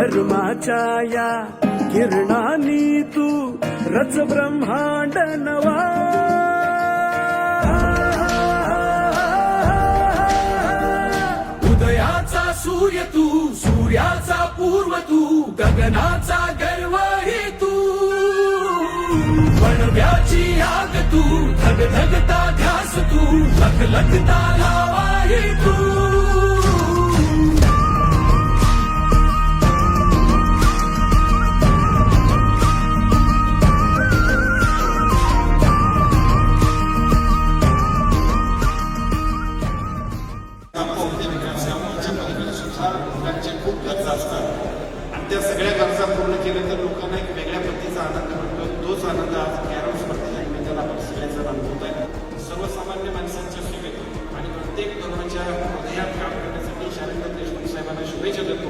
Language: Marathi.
धर्माच्या या किरणानी तू रच ब्रह्मांड नवा. उदयाचा सूर्य तू, सूर्याचा पूर्व तू, गगनाचा गर्व हे तू. वणव्याची आग तू, धगधगता ध्यास तू, लखलखता लावा हे तू. खूप गरजा असतात आणि त्या सगळ्या गरजा पूर्ण केल्या तर लोकांना एक वेगळ्या पद्धतीचा आनंद मिळतो. तोच आनंद आज कॅरम स्पर्धेच्या निमित्तानं आपण सगळ्याजण अनुभवत आहे. सर्वसामान्य माणसांच्या सेवेत आणि प्रत्येक तरुणाच्या हृदयात काम करण्यासाठी शालिंदर देशमुख साहेबांना शुभेच्छा देतो.